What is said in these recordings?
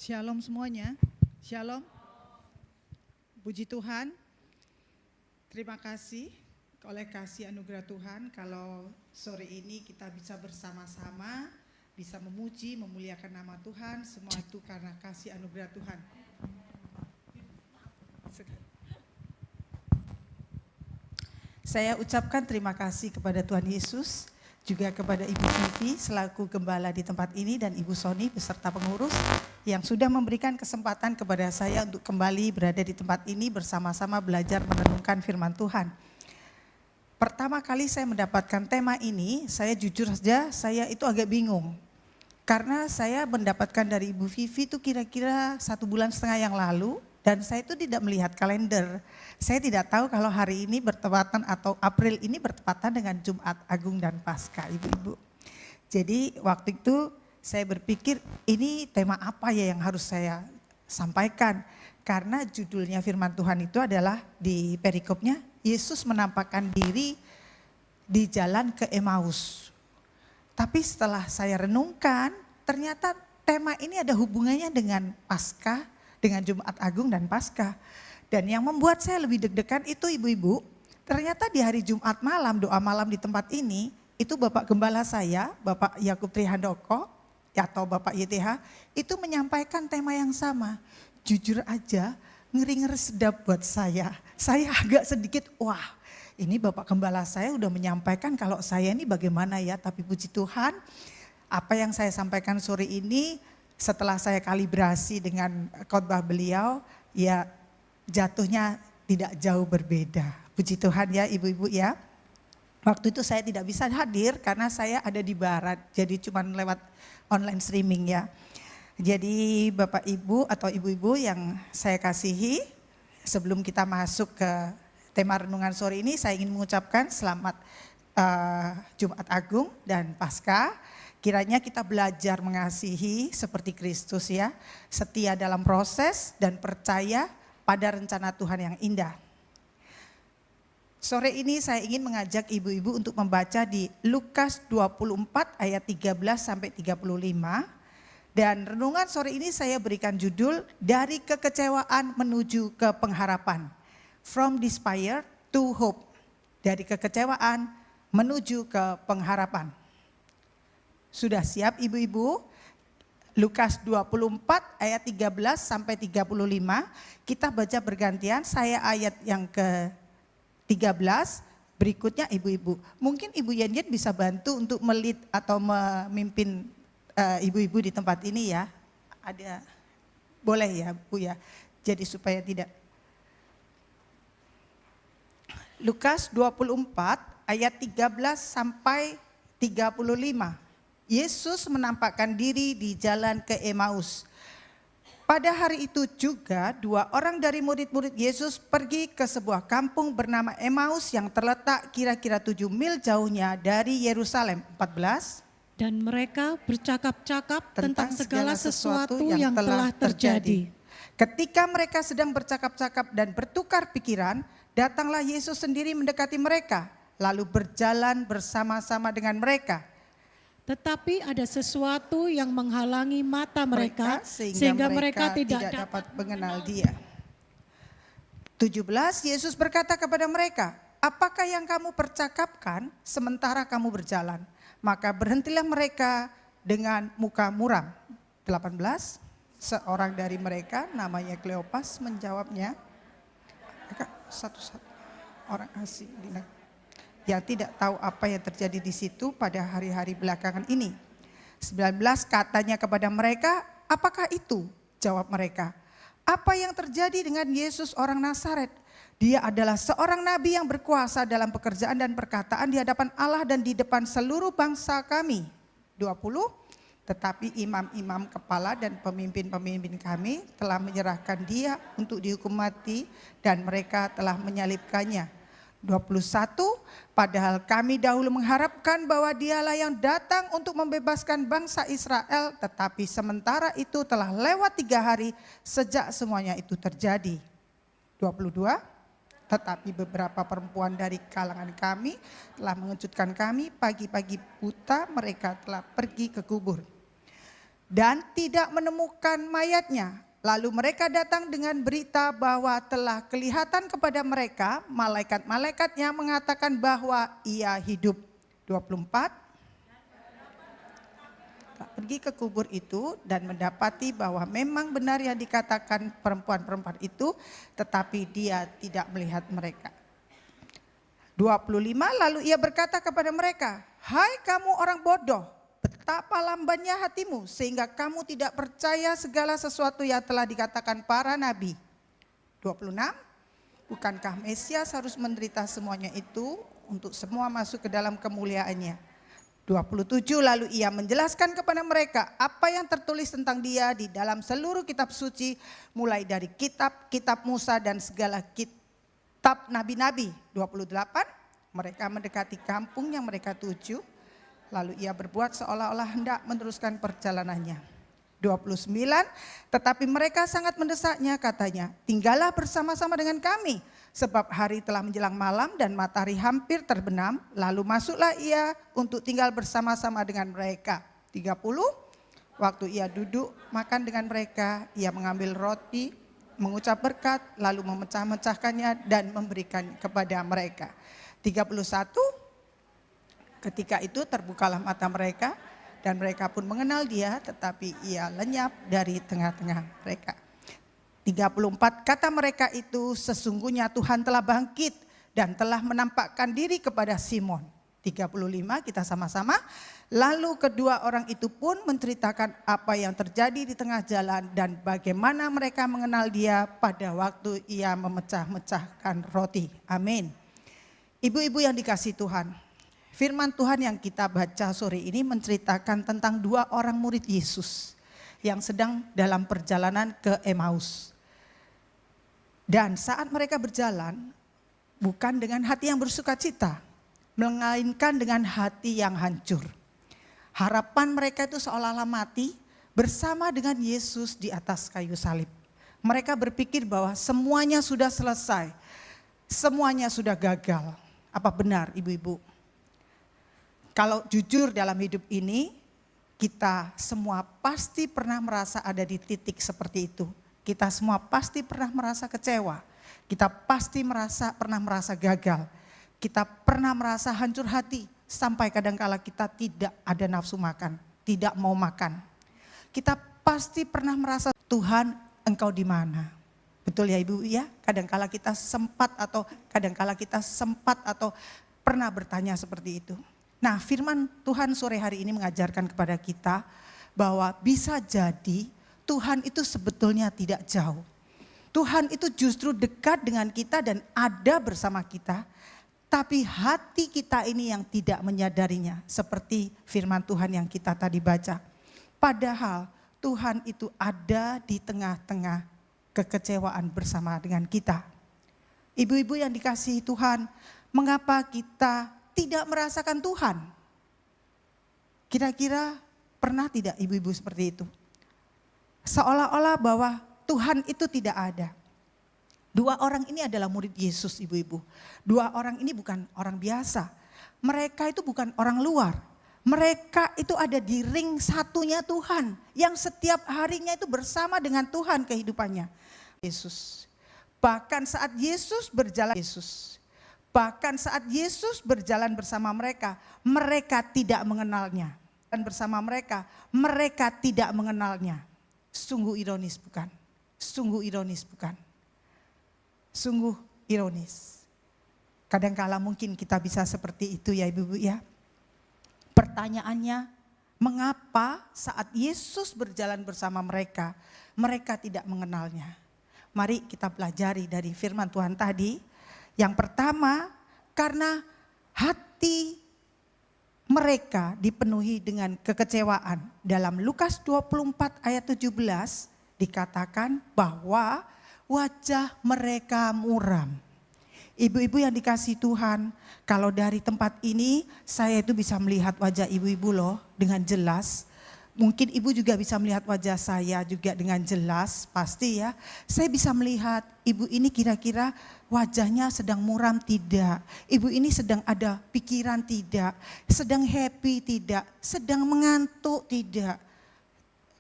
Shalom semuanya, shalom, puji Tuhan, terima kasih oleh kasih anugerah Tuhan kalau sore ini kita bisa bersama-sama, bisa memuji, memuliakan nama Tuhan, semua itu karena kasih anugerah Tuhan. Saya ucapkan terima kasih kepada Tuhan Yesus, juga kepada Ibu Vivi selaku gembala di tempat ini dan Ibu Soni beserta pengurus yang sudah memberikan kesempatan kepada saya untuk kembali berada di tempat ini bersama-sama belajar merenungkan firman Tuhan. Pertama kali saya mendapatkan tema ini, saya jujur saja saya itu agak bingung. Karena saya mendapatkan dari Ibu Vivi itu kira-kira 1,5 bulan yang lalu dan saya itu tidak melihat kalender. Saya tidak tahu kalau hari ini bertepatan atau April ini bertepatan dengan Jumat Agung dan Paskah, Ibu-ibu. Jadi waktu itu saya berpikir ini tema apa ya yang harus saya sampaikan. Karena judulnya firman Tuhan itu adalah di perikopnya, Yesus menampakkan diri di jalan ke Emmaus. Tapi setelah saya renungkan, ternyata tema ini ada hubungannya dengan Paskah, dengan Jumat Agung dan Paskah. Dan yang membuat saya lebih deg-degan itu ibu-ibu, ternyata di hari Jumat malam, doa malam di tempat ini, itu Bapak Gembala saya, Bapak Yakub Trihandoko, atau Bapak YTH, itu menyampaikan tema yang sama. Jujur aja, ngeri-ngeri sedap buat saya. Saya agak sedikit, wah ini Bapak Gembala saya udah menyampaikan kalau saya ini bagaimana ya, tapi puji Tuhan, apa yang saya sampaikan sore ini setelah saya kalibrasi dengan khotbah beliau, ya jatuhnya tidak jauh berbeda. Puji Tuhan ya ibu-ibu ya. Waktu itu saya tidak bisa hadir karena saya ada di barat, jadi cuma lewat online streaming ya. Jadi Bapak Ibu atau Ibu-ibu yang saya kasihi, sebelum kita masuk ke tema renungan sore ini, saya ingin mengucapkan selamat Jumat Agung dan Paskah. Kiranya kita belajar mengasihi seperti Kristus ya, setia dalam proses dan percaya pada rencana Tuhan yang indah. Sore ini saya ingin mengajak ibu-ibu untuk membaca di Lukas 24 ayat 13 sampai 35. Dan renungan sore ini saya berikan judul dari kekecewaan menuju ke pengharapan. From despair to hope. Dari kekecewaan menuju ke pengharapan. Sudah siap ibu-ibu? Lukas 24 ayat 13 sampai 35. Kita baca bergantian, saya ayat yang ke-13, berikutnya ibu-ibu. Mungkin Ibu Yen bisa bantu untuk melit atau memimpin ibu-ibu di tempat ini ya. Ada, boleh ya Bu ya. Jadi supaya tidak. Lukas 24 ayat 13 sampai 35. Yesus menampakkan diri di jalan ke Emmaus. Pada hari itu juga 2 orang dari murid-murid Yesus pergi ke sebuah kampung bernama Emmaus yang terletak kira-kira 7 mil jauhnya dari Yerusalem. 14. Dan mereka bercakap-cakap tentang segala sesuatu yang telah terjadi. Ketika mereka sedang bercakap-cakap dan bertukar pikiran, datanglah Yesus sendiri mendekati mereka, lalu berjalan bersama-sama dengan mereka. Tetapi ada sesuatu yang menghalangi mata mereka sehingga mereka tidak dapat mengenal dia. 17, Yesus berkata kepada mereka, apakah yang kamu percakapkan sementara kamu berjalan? Maka berhentilah mereka dengan muka muram. 18, seorang dari mereka namanya Kleopas menjawabnya, satu-satu orang asing yang tidak tahu apa yang terjadi di situ pada hari-hari belakangan ini. 19, katanya kepada mereka, apakah itu? Jawab mereka, apa yang terjadi dengan Yesus orang Nazaret? Dia adalah seorang nabi yang berkuasa dalam pekerjaan dan perkataan di hadapan Allah dan di depan seluruh bangsa kami. 20, tetapi imam-imam kepala dan pemimpin-pemimpin kami telah menyerahkan dia untuk dihukum mati dan mereka telah menyalibkannya. 21, padahal kami dahulu mengharapkan bahwa dialah yang datang untuk membebaskan bangsa Israel, tetapi sementara itu telah lewat 3 hari sejak semuanya itu terjadi. 22, tetapi beberapa perempuan dari kalangan kami telah mengejutkan kami, pagi-pagi buta mereka telah pergi ke kubur. dan tidak menemukan mayatnya. Lalu mereka datang dengan berita bahwa telah kelihatan kepada mereka malaikat-malaikat yang mengatakan bahwa ia hidup. 24. Pergi ke kubur itu dan mendapati bahwa memang benar yang dikatakan perempuan-perempuan itu, tetapi dia tidak melihat mereka. 25. Lalu ia berkata kepada mereka, "Hai kamu orang bodoh, betapa lambannya hatimu sehingga kamu tidak percaya segala sesuatu yang telah dikatakan para nabi." 26. Bukankah Mesias harus menderita semuanya itu untuk semua masuk ke dalam kemuliaannya? 27. Lalu ia menjelaskan kepada mereka apa yang tertulis tentang dia di dalam seluruh kitab suci, mulai dari kitab Musa dan segala kitab nabi-nabi. 28. Mereka mendekati kampung yang mereka tuju, lalu ia berbuat seolah-olah hendak meneruskan perjalanannya. 29. Tetapi mereka sangat mendesaknya, katanya, "Tinggallah bersama-sama dengan kami, sebab hari telah menjelang malam dan matahari hampir terbenam." Lalu masuklah ia untuk tinggal bersama-sama dengan mereka. 30. Waktu ia duduk makan dengan mereka, ia mengambil roti, mengucap berkat, lalu memecah-mecahkannya dan memberikan kepada mereka. 31. Ketika itu terbukalah mata mereka dan mereka pun mengenal dia, tetapi ia lenyap dari tengah-tengah mereka. 34. Kata mereka itu, "Sesungguhnya Tuhan telah bangkit dan telah menampakkan diri kepada Simon." 35. Kita sama-sama. Lalu kedua orang itu pun menceritakan apa yang terjadi di tengah jalan dan bagaimana mereka mengenal dia pada waktu ia memecah-mecahkan roti. Amin. Ibu-ibu yang dikasihi Tuhan, firman Tuhan yang kita baca sore ini menceritakan tentang dua orang murid Yesus yang sedang dalam perjalanan ke Emmaus. Dan saat mereka berjalan, bukan dengan hati yang bersukacita, melainkan dengan hati yang hancur. Harapan mereka itu seolah-olah mati bersama dengan Yesus di atas kayu salib. Mereka berpikir bahwa semuanya sudah selesai, semuanya sudah gagal. Apa benar ibu-ibu? Kalau jujur dalam hidup ini, kita semua pasti pernah merasa ada di titik seperti itu. Kita semua pasti pernah merasa kecewa. Kita pasti pernah merasa gagal. Kita pernah merasa hancur hati sampai kadangkala kita tidak ada nafsu makan, tidak mau makan. Kita pasti pernah merasa, "Tuhan, Engkau di mana?" Betul ya ibu ya? Kadangkala kita sempat atau pernah bertanya seperti itu. Nah, firman Tuhan sore hari ini mengajarkan kepada kita bahwa bisa jadi Tuhan itu sebetulnya tidak jauh. Tuhan itu justru dekat dengan kita dan ada bersama kita. Tapi hati kita ini yang tidak menyadarinya, seperti firman Tuhan yang kita tadi baca. Padahal Tuhan itu ada di tengah-tengah kekecewaan bersama dengan kita. Ibu-ibu yang dikasihi Tuhan, mengapa kita tidak merasakan Tuhan? Kira-kira pernah tidak ibu-ibu seperti itu? Seolah-olah bahwa Tuhan itu tidak ada. Dua orang ini adalah murid Yesus, ibu-ibu. Dua orang ini bukan orang biasa. Mereka itu bukan orang luar. Mereka itu ada di ring satunya Tuhan. Yang setiap harinya itu bersama dengan Tuhan kehidupannya. Yesus. Bahkan saat Yesus berjalan bersama mereka, mereka tidak mengenalnya. Dan bersama mereka tidak mengenalnya. Sungguh ironis bukan? Sungguh ironis bukan? Sungguh ironis. Kadangkala mungkin kita bisa seperti itu ya ibu-ibu ya. Pertanyaannya, mengapa saat Yesus berjalan bersama mereka, mereka tidak mengenalnya? Mari kita pelajari dari firman Tuhan tadi. Yang pertama, karena hati mereka dipenuhi dengan kekecewaan. Dalam Lukas 24 ayat 17 dikatakan bahwa wajah mereka muram. Ibu-ibu yang dikasihi Tuhan, kalau dari tempat ini saya itu bisa melihat wajah ibu-ibu loh dengan jelas. Mungkin ibu juga bisa melihat wajah saya juga dengan jelas, pasti ya. Saya bisa melihat ibu ini kira-kira wajahnya sedang muram tidak. Ibu ini sedang ada pikiran tidak, sedang happy tidak, sedang mengantuk tidak.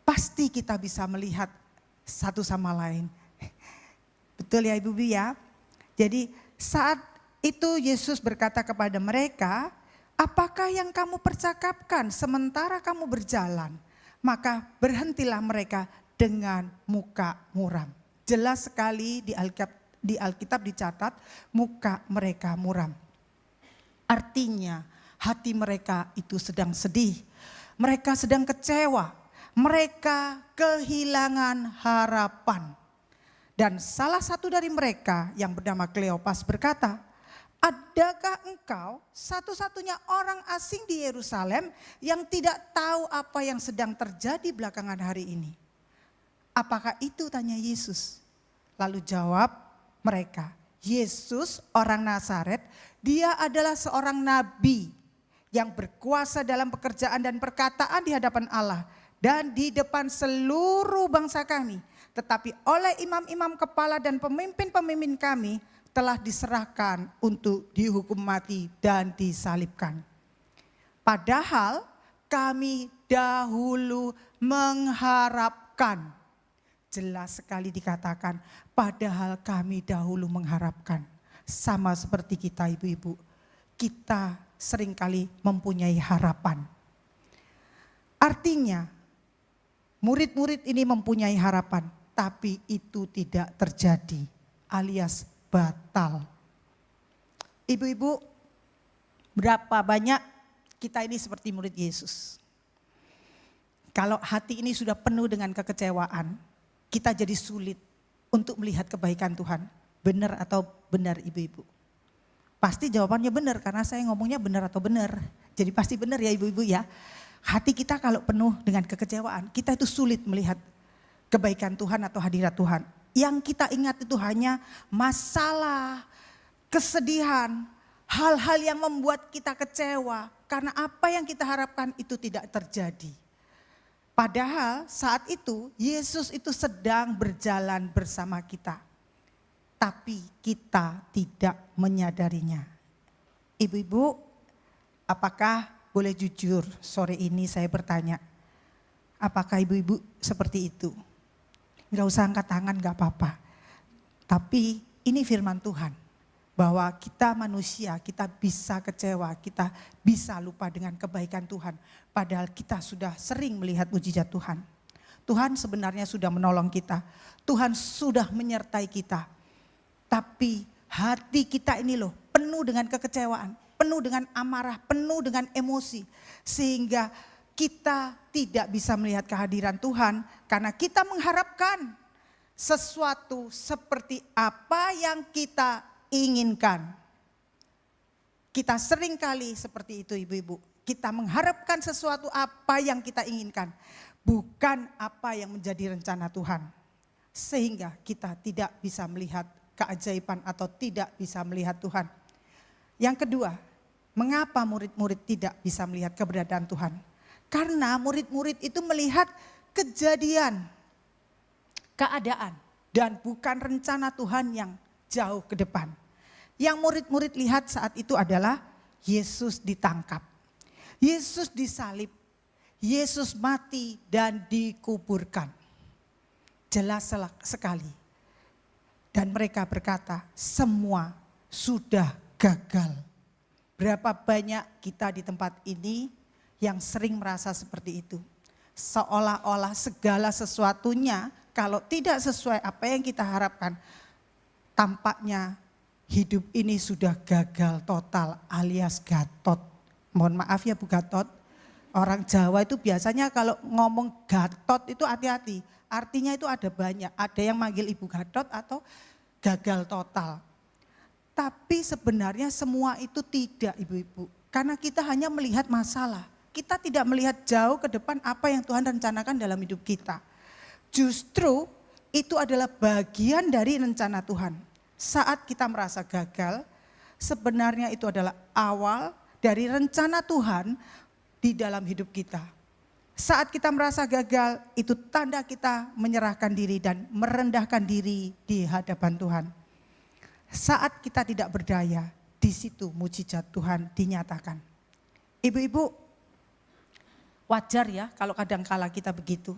pasti kita bisa melihat satu sama lain. Betul ya Ibu-ibu ya? Jadi saat itu Yesus berkata kepada mereka, apakah yang kamu percakapkan sementara kamu berjalan? Maka berhentilah mereka dengan muka muram. Jelas sekali di Alkitab dicatat muka mereka muram. Artinya hati mereka itu sedang sedih. Mereka sedang kecewa. Mereka kehilangan harapan. Dan salah satu dari mereka yang bernama Kleopas berkata, adakah engkau satu-satunya orang asing di Yerusalem yang tidak tahu apa yang sedang terjadi belakangan hari ini? Apakah itu, tanya Yesus? Lalu jawab mereka, Yesus orang Nazaret, dia adalah seorang nabi yang berkuasa dalam pekerjaan dan perkataan di hadapan Allah dan di depan seluruh bangsa kami. Tetapi oleh imam-imam kepala dan pemimpin-pemimpin kami telah diserahkan untuk dihukum mati dan disalibkan. Padahal kami dahulu mengharapkan. Jelas sekali dikatakan, padahal kami dahulu mengharapkan. Sama seperti kita ibu-ibu, kita seringkali mempunyai harapan. Artinya, murid-murid ini mempunyai harapan, tapi itu tidak terjadi, alias batal. Ibu-ibu, berapa banyak kita ini seperti murid Yesus? Kalau hati ini sudah penuh dengan kekecewaan, kita jadi sulit untuk melihat kebaikan Tuhan. Benar atau benar ibu-ibu? Pasti jawabannya benar karena saya ngomongnya benar atau benar. Jadi pasti benar ya ibu-ibu ya. Hati kita kalau penuh dengan kekecewaan, kita itu sulit melihat kebaikan Tuhan atau hadirat Tuhan. Yang kita ingat itu hanya masalah, kesedihan, hal-hal yang membuat kita kecewa. Karena apa yang kita harapkan itu tidak terjadi. Padahal saat itu Yesus itu sedang berjalan bersama kita. Tapi kita tidak menyadarinya. Ibu-ibu, apakah boleh jujur sore ini saya bertanya. Apakah ibu-ibu seperti itu? Enggak usah angkat tangan, enggak apa-apa. Tapi ini firman Tuhan. Bahwa kita manusia, kita bisa kecewa, kita bisa lupa dengan kebaikan Tuhan. Padahal kita sudah sering melihat mujizat Tuhan. Tuhan sebenarnya sudah menolong kita. Tuhan sudah menyertai kita. Tapi hati kita ini loh penuh dengan kekecewaan, penuh dengan amarah, penuh dengan emosi. Sehingga kita tidak bisa melihat kehadiran Tuhan karena kita mengharapkan sesuatu seperti apa yang kita inginkan. Kita sering kali seperti itu ibu-ibu. Kita mengharapkan sesuatu apa yang kita inginkan. Bukan apa yang menjadi rencana Tuhan. Sehingga kita tidak bisa melihat keajaiban atau tidak bisa melihat Tuhan. Yang kedua, mengapa murid-murid tidak bisa melihat keberadaan Tuhan? Karena murid-murid itu melihat kejadian, keadaan. Dan bukan rencana Tuhan yang jauh ke depan. Yang murid-murid lihat saat itu adalah Yesus ditangkap. Yesus disalib. Yesus mati dan dikuburkan. Jelas sekali. Dan mereka berkata, semua sudah gagal. Berapa banyak kita di tempat ini yang sering merasa seperti itu. Seolah-olah segala sesuatunya kalau tidak sesuai apa yang kita harapkan, tampaknya hidup ini sudah gagal total alias gatot. Mohon maaf ya Bu Gatot, orang Jawa itu biasanya kalau ngomong gatot itu hati-hati. Artinya itu ada banyak, ada yang manggil Ibu Gatot atau gagal total. Tapi sebenarnya semua itu tidak ibu-ibu. Karena kita hanya melihat masalah. Kita tidak melihat jauh ke depan apa yang Tuhan rencanakan dalam hidup kita. Justru itu adalah bagian dari rencana Tuhan. Saat kita merasa gagal, sebenarnya itu adalah awal dari rencana Tuhan di dalam hidup kita. Saat kita merasa gagal, itu tanda kita menyerahkan diri dan merendahkan diri di hadapan Tuhan. Saat kita tidak berdaya, di situ mujizat Tuhan dinyatakan. Ibu-ibu, wajar ya kalau kadang kala kita begitu.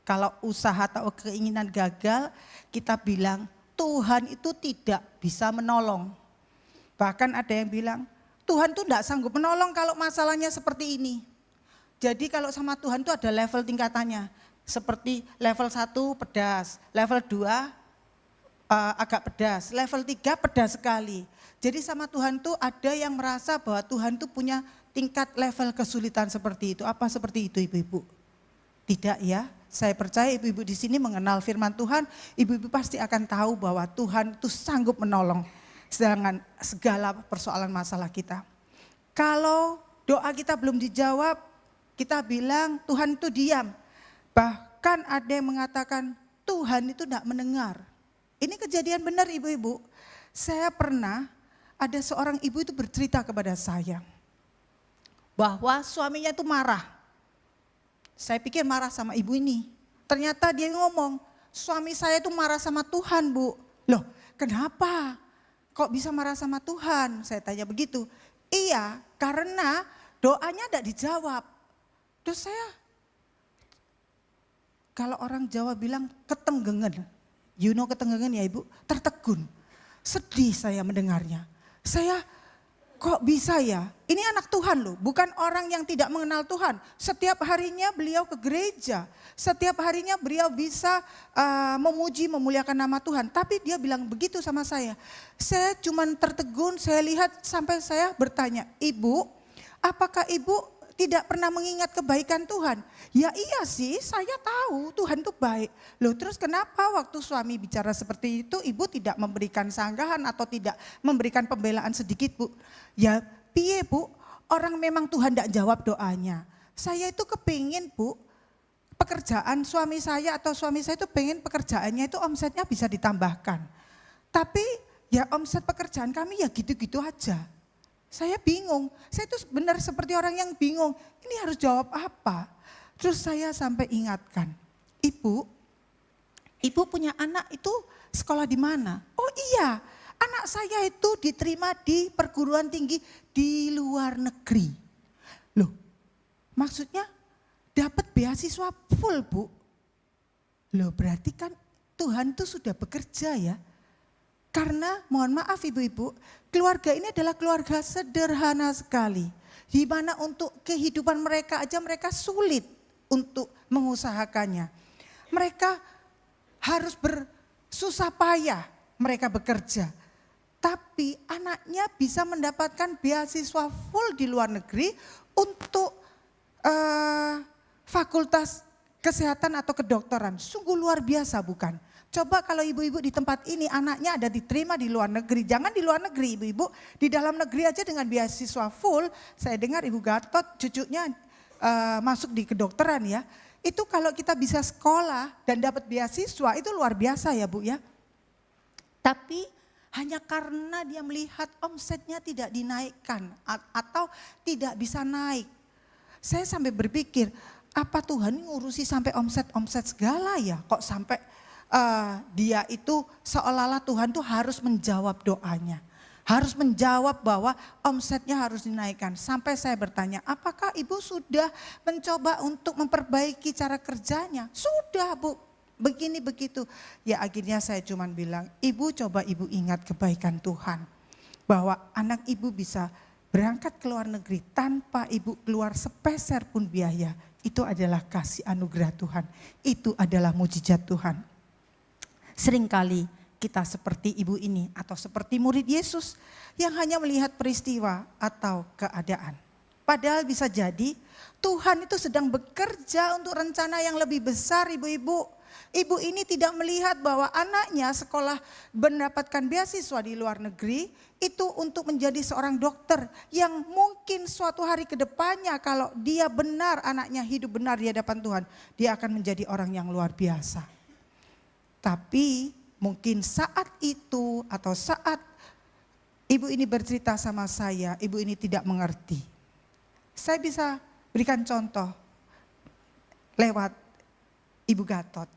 Kalau usaha atau keinginan gagal, kita bilang Tuhan itu tidak bisa menolong. Bahkan ada yang bilang, Tuhan tuh tidak sanggup menolong kalau masalahnya seperti ini. Jadi kalau sama Tuhan tuh ada level tingkatannya. Seperti level 1 pedas, level 2 agak pedas, level 3 pedas sekali. Jadi sama Tuhan tuh ada yang merasa bahwa Tuhan tuh punya tingkat level kesulitan seperti itu. Apa seperti itu ibu-ibu? Tidak ya, saya percaya ibu-ibu di sini mengenal firman Tuhan, ibu-ibu pasti akan tahu bahwa Tuhan itu sanggup menolong sedangkan segala persoalan masalah kita. Kalau doa kita belum dijawab, kita bilang Tuhan itu diam. Bahkan ada yang mengatakan Tuhan itu tidak mendengar. Ini kejadian benar ibu-ibu. Saya pernah ada seorang ibu itu bercerita kepada saya bahwa suaminya itu marah. Saya pikir marah sama ibu ini. Ternyata dia ngomong, suami saya itu marah sama Tuhan bu. Loh kenapa? Kok bisa marah sama Tuhan? Saya tanya begitu. Iya karena doanya tidak dijawab. Terus saya, kalau orang Jawa bilang ketenggengan. You know ketenggengan ya ibu? Tertegun. Sedih saya mendengarnya. Saya kok bisa ya? Ini anak Tuhan loh, bukan orang yang tidak mengenal Tuhan. Setiap harinya beliau ke gereja. Setiap harinya beliau bisa memuji, memuliakan nama Tuhan. Tapi dia bilang begitu sama saya. Saya cuman tertegun, saya lihat sampai saya bertanya, Ibu, apakah Ibu tidak pernah mengingat kebaikan Tuhan? Ya iya sih, saya tahu Tuhan itu baik. Loh terus kenapa waktu suami bicara seperti itu ibu tidak memberikan sanggahan atau tidak memberikan pembelaan sedikit bu? Ya piye bu, orang memang Tuhan tidak jawab doanya. Saya itu kepingin bu, pekerjaan suami saya atau suami saya itu pengen pekerjaannya itu omsetnya bisa ditambahkan. Tapi ya omset pekerjaan kami ya gitu-gitu aja. Saya bingung, saya itu benar seperti orang yang bingung, ini harus jawab apa? Terus saya sampai ingatkan, ibu punya anak itu sekolah di mana? Oh iya, anak saya itu diterima di perguruan tinggi di luar negeri. Loh, maksudnya dapat beasiswa full bu? Loh berarti kan Tuhan itu sudah bekerja ya. Karena mohon maaf ibu-ibu, keluarga ini adalah keluarga sederhana sekali. Di mana untuk kehidupan mereka aja mereka sulit untuk mengusahakannya. Mereka harus bersusah payah mereka bekerja. Tapi anaknya bisa mendapatkan beasiswa full di luar negeri untuk fakultas kesehatan atau kedokteran. Sungguh luar biasa bukan? Coba kalau ibu-ibu di tempat ini anaknya ada diterima di luar negeri. Jangan di luar negeri ibu-ibu, di dalam negeri aja dengan beasiswa full. Saya dengar Ibu Gatot cucunya masuk di kedokteran ya. Itu kalau kita bisa sekolah dan dapat beasiswa itu luar biasa ya Bu ya. Tapi hanya karena dia melihat omsetnya tidak dinaikkan atau tidak bisa naik. Saya sampai berpikir, apa Tuhan ngurusi sampai omset segala ya? Kok sampai dia itu seolah-olah Tuhan tuh harus menjawab doanya. Harus menjawab bahwa omsetnya harus dinaikkan. Sampai saya bertanya, apakah ibu sudah mencoba untuk memperbaiki cara kerjanya? Sudah Bu, begini begitu. Ya akhirnya saya cuma bilang, ibu coba ibu ingat kebaikan Tuhan. Bahwa anak ibu bisa berangkat ke luar negeri tanpa ibu keluar sepeser pun biaya. Itu adalah kasih anugerah Tuhan. Itu adalah mujizat Tuhan. Seringkali kita seperti ibu ini atau seperti murid Yesus yang hanya melihat peristiwa atau keadaan. Padahal bisa jadi Tuhan itu sedang bekerja untuk rencana yang lebih besar ibu-ibu. Ibu ini tidak melihat bahwa anaknya sekolah mendapatkan beasiswa di luar negeri itu untuk menjadi seorang dokter yang mungkin suatu hari ke depannya kalau dia benar anaknya hidup benar di hadapan Tuhan, dia akan menjadi orang yang luar biasa. Tapi mungkin saat itu atau saat ibu ini bercerita sama saya, ibu ini tidak mengerti. Saya bisa berikan contoh lewat Ibu Gatot.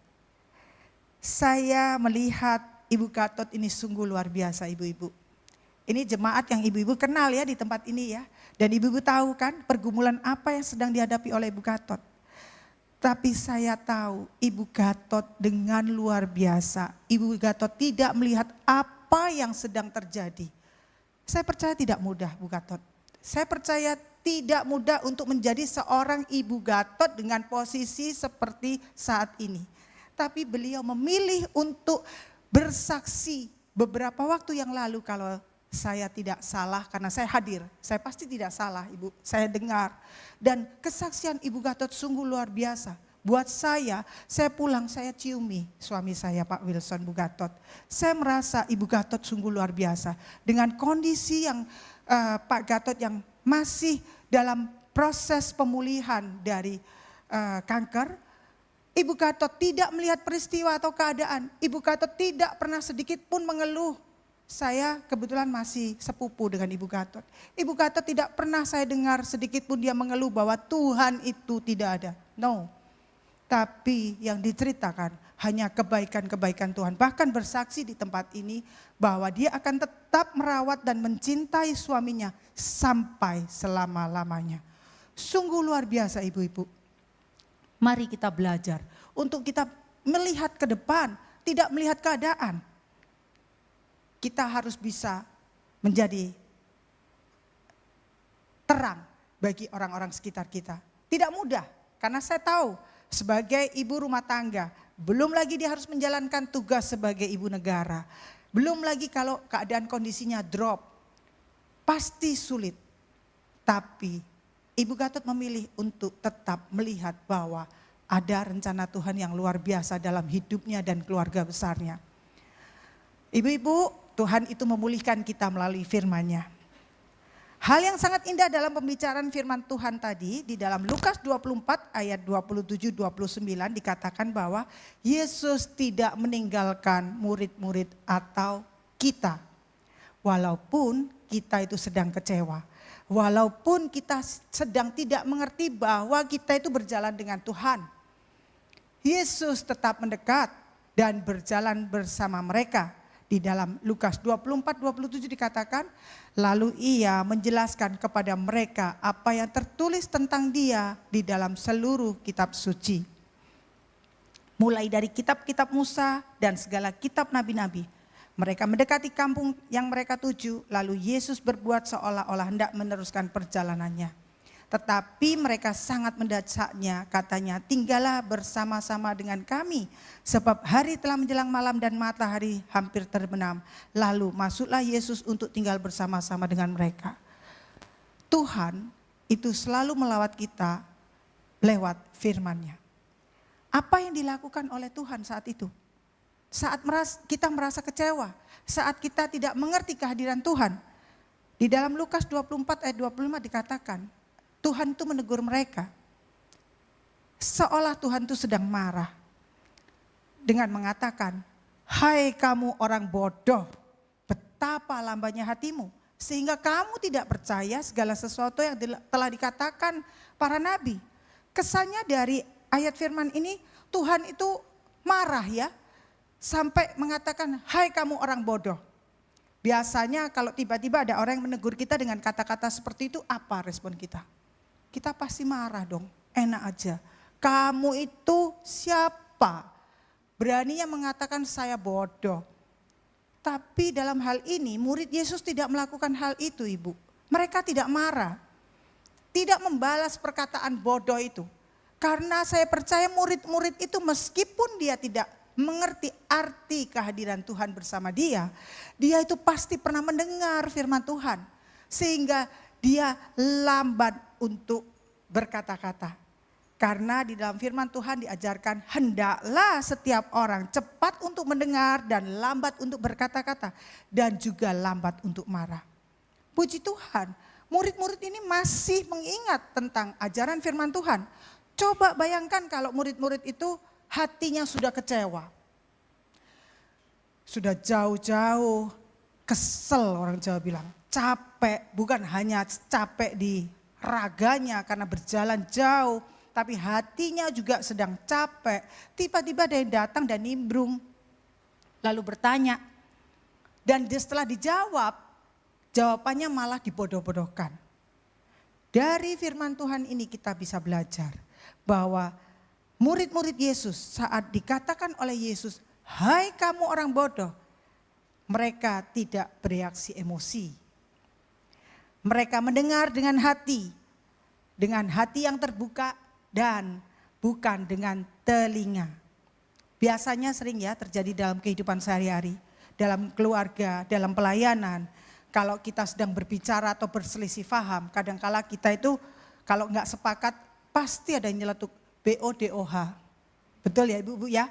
Saya melihat Ibu Gatot ini sungguh luar biasa ibu-ibu. Ini jemaat yang ibu-ibu kenal ya di tempat ini ya. Dan ibu-ibu tahu kan pergumulan apa yang sedang dihadapi oleh Ibu Gatot. Tapi saya tahu Ibu Gatot dengan luar biasa. Ibu Gatot tidak melihat apa yang sedang terjadi. Saya percaya tidak mudah Bu Gatot. Saya percaya tidak mudah untuk menjadi seorang Ibu Gatot dengan posisi seperti saat ini. Tapi beliau memilih untuk bersaksi beberapa waktu yang lalu, kalau saya tidak salah, karena saya hadir, saya pasti tidak salah Ibu, saya dengar. Dan kesaksian Ibu Gatot sungguh luar biasa. Buat saya pulang, saya ciumi suami saya Pak Wilson Bu Gatot. Saya merasa Ibu Gatot sungguh luar biasa. Dengan kondisi yang Pak Gatot yang masih dalam proses pemulihan dari kanker, Ibu Gatot tidak melihat peristiwa atau keadaan. Ibu Gatot tidak pernah sedikit pun mengeluh. Saya kebetulan masih sepupu dengan Ibu Gatot. Ibu Gatot tidak pernah saya dengar sedikit pun dia mengeluh bahwa Tuhan itu tidak ada. No. Tapi yang diceritakan hanya kebaikan-kebaikan Tuhan. Bahkan bersaksi di tempat ini bahwa dia akan tetap merawat dan mencintai suaminya sampai selama-lamanya. Sungguh luar biasa ibu-ibu. Mari kita belajar untuk kita melihat ke depan, tidak melihat keadaan. Kita harus bisa menjadi terang bagi orang-orang sekitar kita. Tidak mudah, karena saya tahu sebagai ibu rumah tangga, belum lagi dia harus menjalankan tugas sebagai ibu negara. Belum lagi kalau keadaan kondisinya drop, pasti sulit. Tapi Ibu Gatot memilih untuk tetap melihat bahwa ada rencana Tuhan yang luar biasa dalam hidupnya dan keluarga besarnya. Ibu-ibu, Tuhan itu memulihkan kita melalui firman-Nya. Hal yang sangat indah dalam pembicaraan firman Tuhan tadi di dalam Lukas 24 ayat 27-29 dikatakan bahwa Yesus tidak meninggalkan murid-murid atau kita. Walaupun kita itu sedang kecewa. Walaupun kita sedang tidak mengerti bahwa kita itu berjalan dengan Tuhan. Yesus tetap mendekat dan berjalan bersama mereka. Di dalam Lukas 24-27 dikatakan, lalu ia menjelaskan kepada mereka apa yang tertulis tentang dia di dalam seluruh kitab suci. Mulai dari kitab-kitab Musa dan segala kitab nabi-nabi. Mereka mendekati kampung yang mereka tuju, lalu Yesus berbuat seolah-olah hendak meneruskan perjalanannya. Tetapi mereka sangat mendesaknya, katanya, tinggallah bersama-sama dengan kami. Sebab hari telah menjelang malam dan matahari hampir terbenam. Lalu masuklah Yesus untuk tinggal bersama-sama dengan mereka. Tuhan itu selalu melawat kita lewat firman-Nya. Apa yang dilakukan oleh Tuhan saat itu? Saat kita merasa kecewa, saat kita tidak mengerti kehadiran Tuhan. Di dalam Lukas 24 ayat 25 dikatakan, Tuhan itu menegur mereka. Seolah Tuhan itu sedang marah. Dengan mengatakan, hai kamu orang bodoh, betapa lambannya hatimu. Sehingga kamu tidak percaya segala sesuatu yang telah dikatakan para nabi. Kesannya dari ayat firman ini, Tuhan itu marah ya. Sampai mengatakan, hai kamu orang bodoh. Biasanya kalau tiba-tiba ada orang yang menegur kita dengan kata-kata seperti itu, apa respon kita? Kita pasti marah dong, enak aja. Kamu itu siapa? Beraninya mengatakan saya bodoh. Tapi dalam hal ini murid Yesus tidak melakukan hal itu ibu. Mereka tidak marah. Tidak membalas perkataan bodoh itu. Karena saya percaya murid-murid itu meskipun dia tidak mengerti arti kehadiran Tuhan bersama dia. Dia itu pasti pernah mendengar firman Tuhan. Sehingga dia lambat untuk berkata-kata. Karena di dalam firman Tuhan diajarkan hendaklah setiap orang cepat untuk mendengar dan lambat untuk berkata-kata. Dan juga lambat untuk marah. Puji Tuhan, murid-murid ini masih mengingat tentang ajaran firman Tuhan. Coba bayangkan kalau murid-murid itu hatinya sudah kecewa. Sudah jauh-jauh kesel orang Jawa bilang. Capek, bukan hanya capek di raganya karena berjalan jauh, tapi hatinya juga sedang capek. Tiba-tiba ada yang datang dan nimbrung, lalu bertanya. Dan setelah dijawab, jawabannya malah dibodoh-bodohkan. Dari firman Tuhan ini kita bisa belajar bahwa murid-murid Yesus saat dikatakan oleh Yesus, "Hai kamu orang bodoh," mereka tidak bereaksi emosi. Mereka mendengar dengan hati yang terbuka dan bukan dengan telinga. Biasanya sering ya terjadi dalam kehidupan sehari-hari, dalam keluarga, dalam pelayanan. Kalau kita sedang berbicara atau berselisih paham, kadangkala kita itu kalau nggak sepakat pasti ada yang nyeletuk BODOH. Betul ya ibu-ibu ya?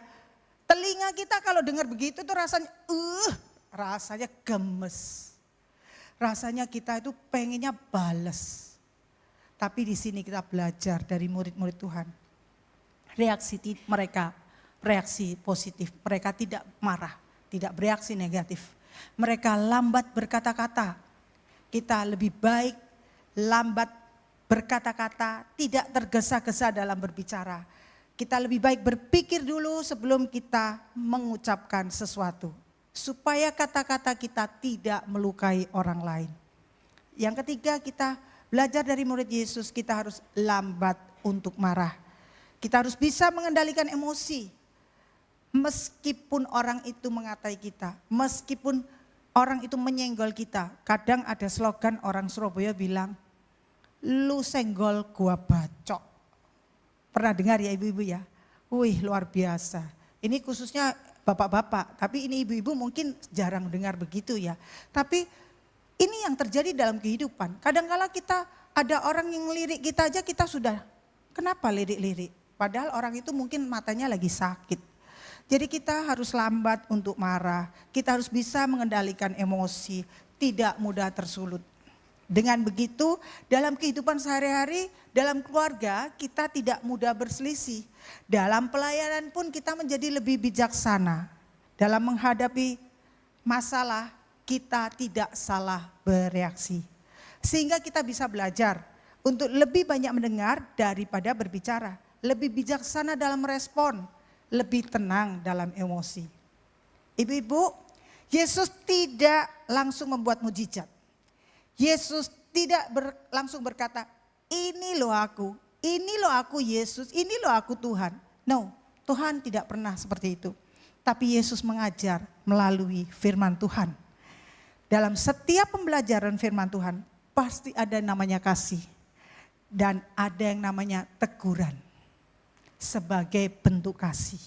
Telinga kita kalau dengar begitu tuh rasanya gemes. Rasanya kita itu pengennya bales. Tapi di sini kita belajar dari murid-murid Tuhan. Reaksi positif. Mereka tidak marah, tidak bereaksi negatif. Mereka lambat berkata-kata. Kita lebih baik lambat berkata-kata, tidak tergesa-gesa dalam berbicara. Kita lebih baik berpikir dulu sebelum kita mengucapkan sesuatu. Supaya kata-kata kita tidak melukai orang lain. Yang ketiga, kita belajar dari murid Yesus, kita harus lambat untuk marah. Kita harus bisa mengendalikan emosi. Meskipun orang itu mengatai kita, meskipun orang itu menyenggol kita. Kadang ada slogan orang Surabaya bilang, "Lu senggol gua bacok." Pernah dengar ya ibu-ibu ya? Wih, luar biasa. Ini khususnya bapak-bapak, tapi ini ibu-ibu mungkin jarang dengar begitu ya. Tapi ini yang terjadi dalam kehidupan. Kadang-kala kita ada orang yang lirik kita aja kita sudah, kenapa lirik-lirik? Padahal orang itu mungkin matanya lagi sakit. Jadi kita harus lambat untuk marah, kita harus bisa mengendalikan emosi, tidak mudah tersulut. Dengan begitu dalam kehidupan sehari-hari, dalam keluarga kita tidak mudah berselisih. Dalam pelayanan pun kita menjadi lebih bijaksana. Dalam menghadapi masalah kita tidak salah bereaksi. Sehingga kita bisa belajar untuk lebih banyak mendengar daripada berbicara. Lebih bijaksana dalam merespon, lebih tenang dalam emosi. Ibu-ibu, Yesus tidak langsung membuat mujizat. Yesus tidak langsung berkata, ini loh aku Yesus, ini loh aku Tuhan. No, Tuhan tidak pernah seperti itu. Tapi Yesus mengajar melalui firman Tuhan. Dalam setiap pembelajaran firman Tuhan, pasti ada yang namanya kasih. Dan ada yang namanya teguran. Sebagai bentuk kasih.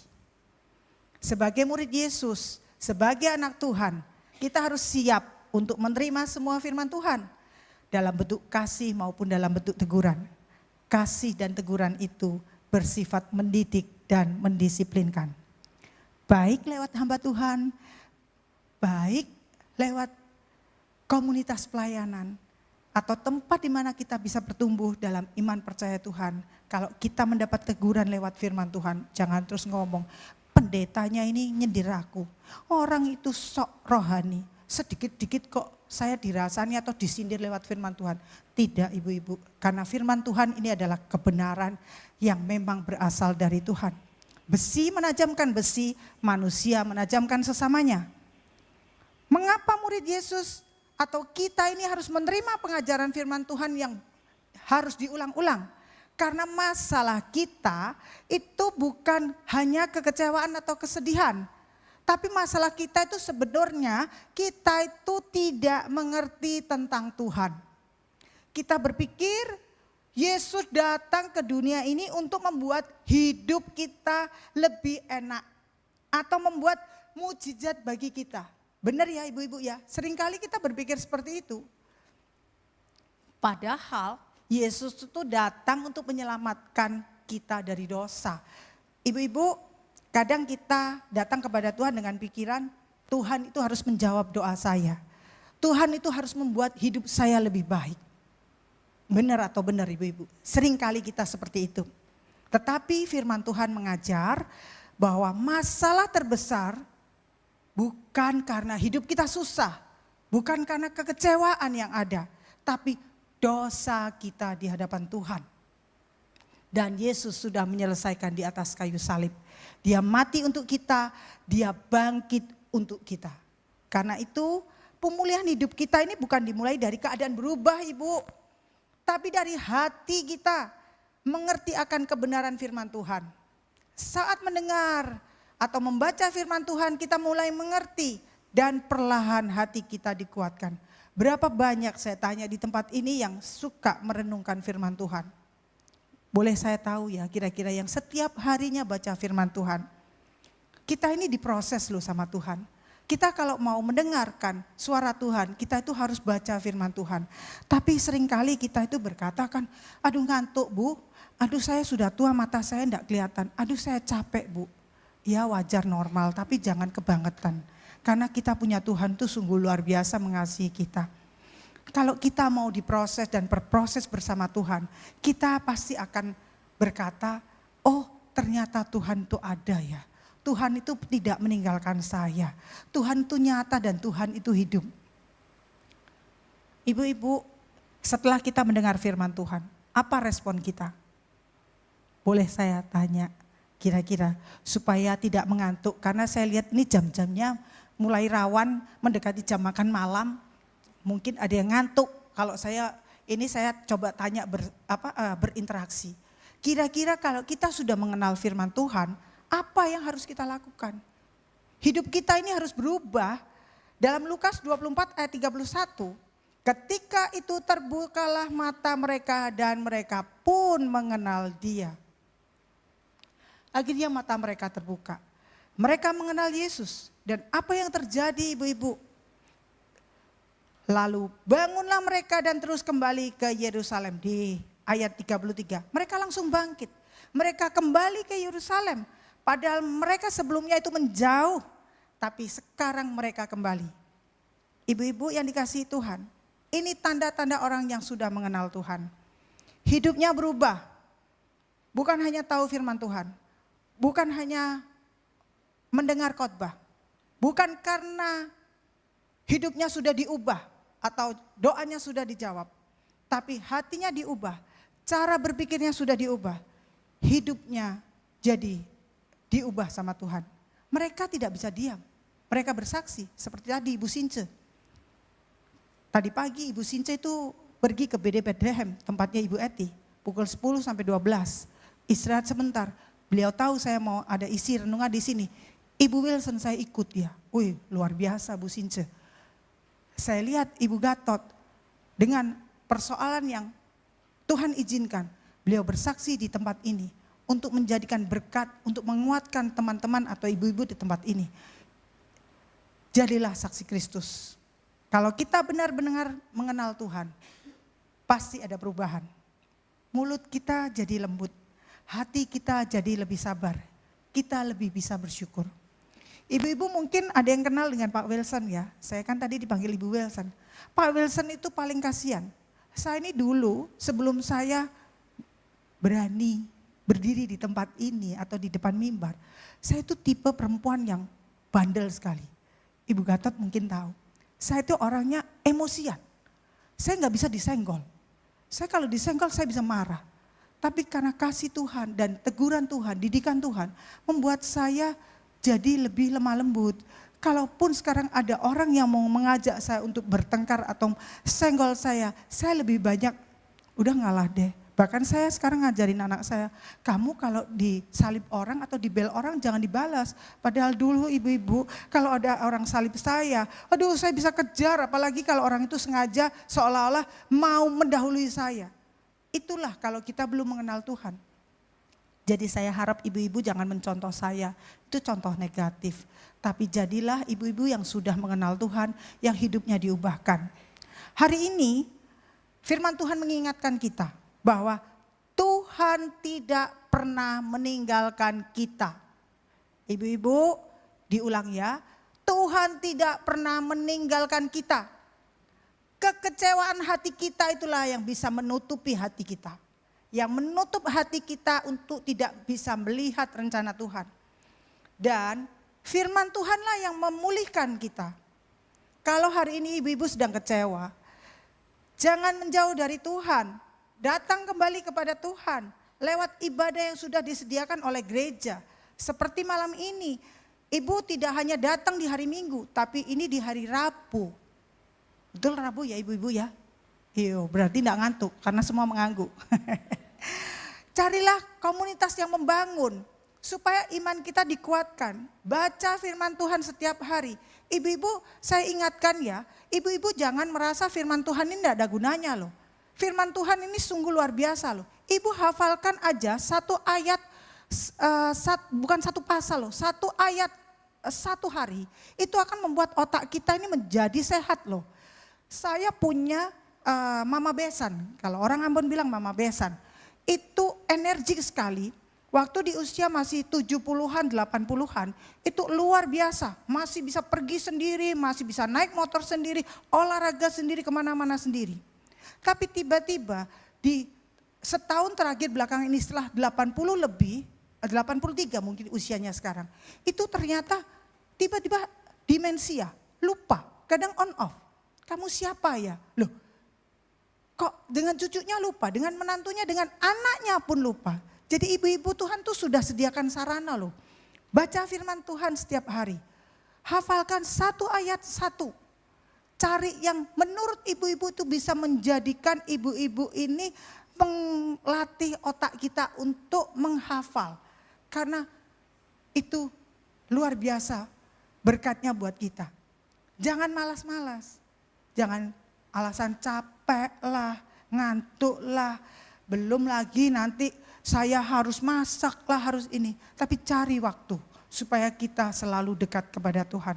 Sebagai murid Yesus, sebagai anak Tuhan, kita harus siap untuk menerima semua firman Tuhan dalam bentuk kasih maupun dalam bentuk teguran. Kasih dan teguran itu bersifat mendidik dan mendisiplinkan. Baik lewat hamba Tuhan, baik lewat komunitas pelayanan, atau tempat di mana kita bisa bertumbuh dalam iman percaya Tuhan. Kalau kita mendapat teguran lewat firman Tuhan, jangan terus ngomong, pendetanya ini nyindir aku, orang itu sok rohani. Sedikit-dikit kok saya dirasani atau disindir lewat firman Tuhan. Tidak ibu-ibu, karena firman Tuhan ini adalah kebenaran yang memang berasal dari Tuhan. Besi menajamkan besi, manusia menajamkan sesamanya. Mengapa murid Yesus atau kita ini harus menerima pengajaran firman Tuhan yang harus diulang-ulang? Karena masalah kita itu bukan hanya kekecewaan atau kesedihan. Tapi masalah kita itu sebenarnya kita itu tidak mengerti tentang Tuhan. Kita berpikir Yesus datang ke dunia ini untuk membuat hidup kita lebih enak. Atau membuat mujizat bagi kita. Benar ya ibu-ibu ya, seringkali kita berpikir seperti itu. Padahal Yesus itu datang untuk menyelamatkan kita dari dosa. Ibu-ibu, kadang kita datang kepada Tuhan dengan pikiran, Tuhan itu harus menjawab doa saya. Tuhan itu harus membuat hidup saya lebih baik. Benar atau benar ibu-ibu? Seringkali kita seperti itu. Tetapi firman Tuhan mengajar bahwa masalah terbesar bukan karena hidup kita susah. Bukan karena kekecewaan yang ada. Tapi dosa kita di hadapan Tuhan. Dan Yesus sudah menyelesaikan di atas kayu salib. Dia mati untuk kita, dia bangkit untuk kita. Karena itu pemulihan hidup kita ini bukan dimulai dari keadaan berubah ibu. Tapi dari hati kita mengerti akan kebenaran firman Tuhan. saat mendengar atau membaca firman Tuhan kita mulai mengerti dan perlahan hati kita dikuatkan. Berapa banyak saya tanya di tempat ini yang suka merenungkan firman Tuhan? Boleh saya tahu ya kira-kira yang setiap harinya baca firman Tuhan? Kita ini diproses loh sama Tuhan. Kita kalau mau mendengarkan suara Tuhan, kita itu harus baca firman Tuhan. Tapi seringkali kita itu berkata kan, aduh ngantuk Bu, aduh saya sudah tua mata saya enggak kelihatan, aduh saya capek Bu. Ya wajar normal tapi jangan kebangetan. Karena kita punya Tuhan itu sungguh luar biasa mengasihi kita. Kalau kita mau diproses dan berproses bersama Tuhan, kita pasti akan berkata, oh ternyata Tuhan itu ada ya. Tuhan itu tidak meninggalkan saya. Tuhan itu nyata dan Tuhan itu hidup. Ibu-ibu, setelah kita mendengar firman Tuhan, apa respon kita? Boleh saya tanya kira-kira supaya tidak mengantuk. Karena saya lihat ini jam-jamnya mulai rawan mendekati jam makan malam. Mungkin ada yang ngantuk. Kalau saya coba tanya berinteraksi. Kira-kira kalau kita sudah mengenal firman Tuhan, apa yang harus kita lakukan? Hidup kita ini harus berubah. Dalam Lukas 24 ayat 31, ketika itu terbukalah mata mereka dan mereka pun mengenal Dia. Akhirnya mata mereka terbuka. Mereka mengenal Yesus. Dan apa yang terjadi ibu-ibu? Lalu bangunlah mereka dan terus kembali ke Yerusalem. Di ayat 33, mereka langsung bangkit. Mereka kembali ke Yerusalem. Padahal mereka sebelumnya itu menjauh. Tapi sekarang mereka kembali. Ibu-ibu yang dikasihi Tuhan. Ini tanda-tanda orang yang sudah mengenal Tuhan. Hidupnya berubah. Bukan hanya tahu firman Tuhan. Bukan hanya mendengar khotbah. Bukan karena hidupnya sudah diubah atau doanya sudah dijawab. Tapi hatinya diubah, cara berpikirnya sudah diubah. Hidupnya jadi diubah sama Tuhan. Mereka tidak bisa diam. Mereka bersaksi seperti tadi Ibu Since. Tadi pagi Ibu Since itu pergi ke BD Bethlehem, tempatnya Ibu Eti. Pukul 10 sampai 12. Istirahat sebentar. Beliau tahu saya mau ada isi renungan di sini. Ibu Wilson saya ikut ya. Wih luar biasa Bu Since. Saya lihat Ibu Gatot dengan persoalan yang Tuhan izinkan. Beliau bersaksi di tempat ini untuk menjadikan berkat, untuk menguatkan teman-teman atau ibu-ibu di tempat ini. Jadilah saksi Kristus. Kalau kita benar-benar mengenal Tuhan, pasti ada perubahan. Mulut kita jadi lembut, hati kita jadi lebih sabar, kita lebih bisa bersyukur. Ibu-ibu mungkin ada yang kenal dengan Pak Wilson ya. Saya kan tadi dipanggil Ibu Wilson. Pak Wilson itu paling kasihan. Saya ini dulu sebelum saya berani berdiri di tempat ini atau di depan mimbar. Saya itu tipe perempuan yang bandel sekali. Ibu Gatot mungkin tahu. Saya itu orangnya emosian. Saya nggak bisa disenggol. Saya kalau disenggol saya bisa marah. Tapi karena kasih Tuhan dan teguran Tuhan, didikan Tuhan membuat saya jadi lebih lemah lembut. Kalaupun sekarang ada orang yang mau mengajak saya untuk bertengkar atau senggol saya lebih banyak udah ngalah deh. Bahkan saya sekarang ngajarin anak saya, kamu kalau disalib orang atau dibel orang jangan dibalas. Padahal dulu ibu-ibu kalau ada orang salib saya, aduh saya bisa kejar apalagi kalau orang itu sengaja seolah-olah mau mendahului saya. Itulah kalau kita belum mengenal Tuhan. Jadi saya harap ibu-ibu jangan mencontoh saya, itu contoh negatif. Tapi jadilah ibu-ibu yang sudah mengenal Tuhan, yang hidupnya diubahkan. Hari ini firman Tuhan mengingatkan kita bahwa Tuhan tidak pernah meninggalkan kita. Ibu-ibu diulang ya, Tuhan tidak pernah meninggalkan kita. Kekecewaan hati kita itulah yang bisa menutupi hati kita. Yang menutup hati kita untuk tidak bisa melihat rencana Tuhan. Dan firman Tuhanlah yang memulihkan kita. Kalau hari ini ibu-ibu sedang kecewa, jangan menjauh dari Tuhan. Datang kembali kepada Tuhan lewat ibadah yang sudah disediakan oleh gereja. Seperti malam ini, ibu tidak hanya datang di hari Minggu, tapi ini di hari Rabu. Betul Rabu ya ibu-ibu ya? Iya, berarti tidak ngantuk karena semua mengangguk. Carilah komunitas yang membangun, supaya iman kita dikuatkan. Baca firman Tuhan setiap hari. Ibu-ibu, saya ingatkan ya, ibu-ibu jangan merasa firman Tuhan ini tidak ada gunanya loh. Firman Tuhan ini sungguh luar biasa loh. Ibu hafalkan aja satu ayat, bukan satu pasal loh, satu ayat satu hari. Itu akan membuat otak kita ini menjadi sehat loh. Saya punya mama besan, kalau orang Ambon bilang mama besan. Itu energik sekali. Waktu di usia masih 70-an, 80-an, itu luar biasa. Masih bisa pergi sendiri, masih bisa naik motor sendiri, olahraga sendiri, kemana-mana sendiri. Tapi tiba-tiba di setahun terakhir belakang ini setelah 80 lebih, 83 mungkin usianya sekarang. Itu ternyata tiba-tiba demensia, lupa, kadang on off. Kamu siapa ya? Loh, kok dengan cucunya lupa, dengan menantunya, dengan anaknya pun lupa. Jadi ibu-ibu Tuhan tuh sudah sediakan sarana loh. Baca firman Tuhan setiap hari. Hafalkan satu ayat satu. Cari yang menurut ibu-ibu itu bisa menjadikan ibu-ibu ini melatih otak kita untuk menghafal. Karena itu luar biasa berkatnya buat kita. Jangan malas-malas. Jangan alasan capek lah, ngantuk lah. Belum lagi nanti saya harus masak lah, harus ini. Tapi cari waktu supaya kita selalu dekat kepada Tuhan.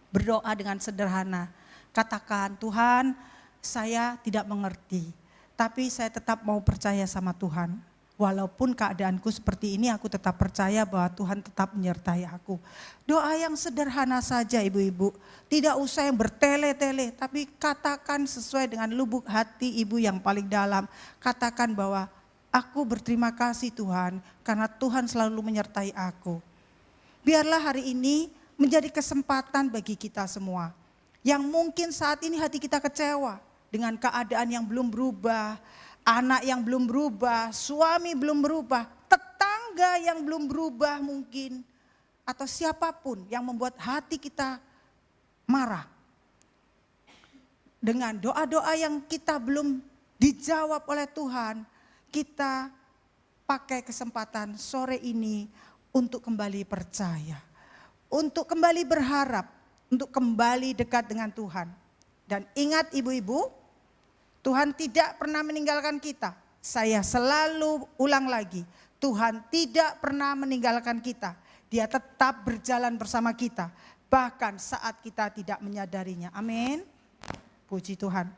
Berdoa dengan sederhana. Katakan, Tuhan saya tidak mengerti. Tapi saya tetap mau percaya sama Tuhan. Walaupun keadaanku seperti ini, aku tetap percaya bahwa Tuhan tetap menyertai aku. Doa yang sederhana saja ibu-ibu. Tidak usah yang bertele-tele, tapi katakan sesuai dengan lubuk hati ibu yang paling dalam. Katakan bahwa aku berterima kasih Tuhan, karena Tuhan selalu menyertai aku. Biarlah hari ini menjadi kesempatan bagi kita semua. Yang mungkin saat ini hati kita kecewa dengan keadaan yang belum berubah, anak yang belum berubah, suami belum berubah, tetangga yang belum berubah mungkin, atau siapapun yang membuat hati kita marah. Dengan doa-doa yang kita belum dijawab oleh Tuhan, kita pakai kesempatan sore ini untuk kembali percaya, untuk kembali berharap, untuk kembali dekat dengan Tuhan. Dan ingat ibu-ibu, Tuhan tidak pernah meninggalkan kita. Saya selalu ulang lagi, Tuhan tidak pernah meninggalkan kita. Dia tetap berjalan bersama kita, bahkan saat kita tidak menyadarinya. Amin. Puji Tuhan.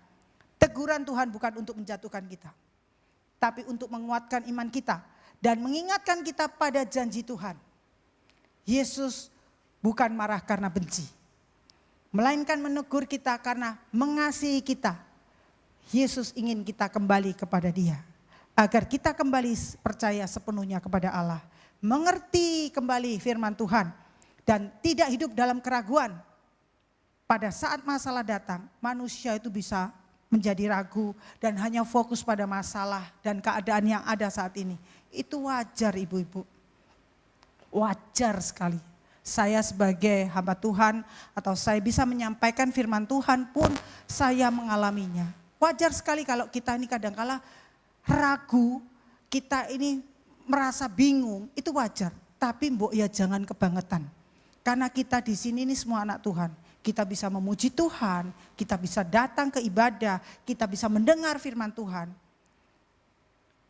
Teguran Tuhan bukan untuk menjatuhkan kita, tapi untuk menguatkan iman kita dan mengingatkan kita pada janji Tuhan. Yesus bukan marah karena benci, melainkan menegur kita karena mengasihi kita. Yesus ingin kita kembali kepada Dia, agar kita kembali percaya sepenuhnya kepada Allah, mengerti kembali firman Tuhan, dan tidak hidup dalam keraguan. Pada saat masalah datang, manusia itu bisa menjadi ragu dan hanya fokus pada masalah dan keadaan yang ada saat ini. Itu wajar ibu-ibu, wajar sekali. Saya sebagai hamba Tuhan atau saya bisa menyampaikan firman Tuhan pun saya mengalaminya. Wajar sekali kalau kita ini kadang-kala ragu, kita ini merasa bingung, itu wajar. Tapi mbok ya jangan kebangetan. Karena kita di sini ini semua anak Tuhan. Kita bisa memuji Tuhan, kita bisa datang ke ibadah, kita bisa mendengar firman Tuhan.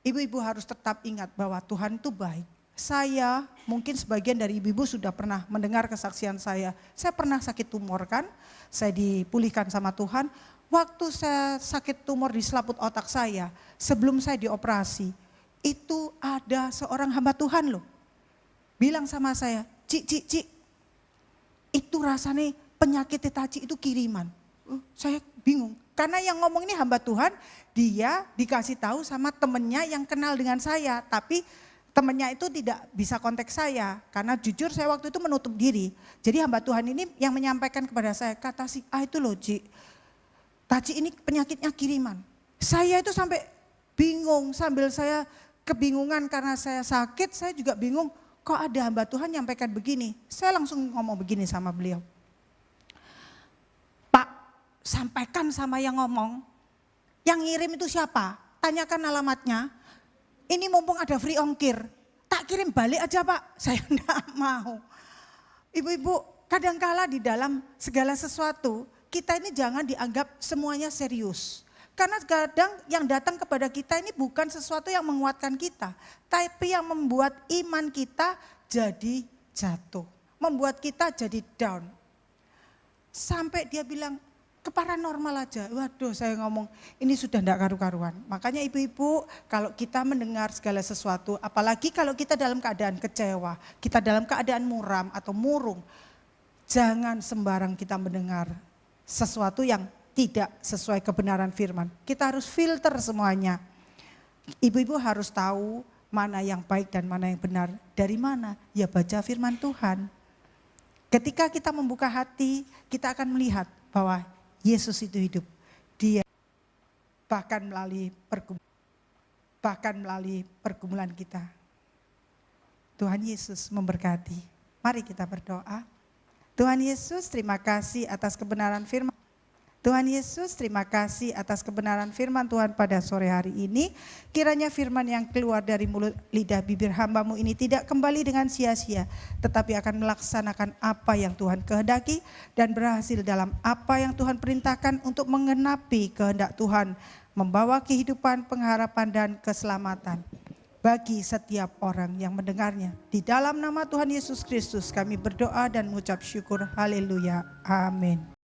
Ibu-ibu harus tetap ingat bahwa Tuhan itu baik. Saya, mungkin sebagian dari ibu-ibu sudah pernah mendengar kesaksian saya. Saya pernah sakit tumor kan, saya dipulihkan sama Tuhan. Waktu saya sakit tumor di selaput otak saya, sebelum saya dioperasi, itu ada seorang hamba Tuhan loh. Bilang sama saya, Cik, itu rasanya penyakit Taci itu kiriman. Saya bingung, karena yang ngomong ini hamba Tuhan, dia dikasih tahu sama temennya yang kenal dengan saya, tapi temennya itu tidak bisa kontak saya, karena jujur saya waktu itu menutup diri. Jadi hamba Tuhan ini yang menyampaikan kepada saya, kata si itu loh Ci, Taci ini penyakitnya kiriman. Saya itu sampai bingung, sambil saya kebingungan karena saya sakit, saya juga bingung, kok ada hamba Tuhan nyampaikan begini. Saya langsung ngomong begini sama beliau. Pak, sampaikan sama yang ngomong, yang ngirim itu siapa? Tanyakan alamatnya. Ini mumpung ada free ongkir, tak tak kirim balik aja Pak, saya enggak mau. Ibu-ibu, kadangkala di dalam segala sesuatu, kita ini jangan dianggap semuanya serius. Karena kadang yang datang kepada kita ini bukan sesuatu yang menguatkan kita, tapi yang membuat iman kita jadi jatuh, membuat kita jadi down. Sampai dia bilang, ke paranormal aja. Waduh, saya ngomong ini sudah enggak karu-karuan. Makanya ibu-ibu, kalau kita mendengar segala sesuatu, apalagi kalau kita dalam keadaan kecewa, kita dalam keadaan muram atau murung, jangan sembarang kita mendengar sesuatu yang tidak sesuai kebenaran firman. Kita harus filter semuanya. Ibu-ibu harus tahu mana yang baik dan mana yang benar. Dari mana? Ya baca firman Tuhan. Ketika kita membuka hati, kita akan melihat bahwa Yesus itu hidup. Dia bahkan melalui pergumulan kita. Tuhan Yesus memberkati. Mari kita berdoa. Tuhan Yesus, terima kasih atas kebenaran firman. Tuhan Yesus, terima kasih atas kebenaran firman Tuhan pada sore hari ini. Kiranya firman yang keluar dari mulut lidah bibir hamba-Mu ini tidak kembali dengan sia-sia, tetapi akan melaksanakan apa yang Tuhan kehendaki dan berhasil dalam apa yang Tuhan perintahkan untuk menggenapi kehendak Tuhan, membawa kehidupan, pengharapan dan keselamatan bagi setiap orang yang mendengarnya. Di dalam nama Tuhan Yesus Kristus kami berdoa dan mengucap syukur. Haleluya. Amin.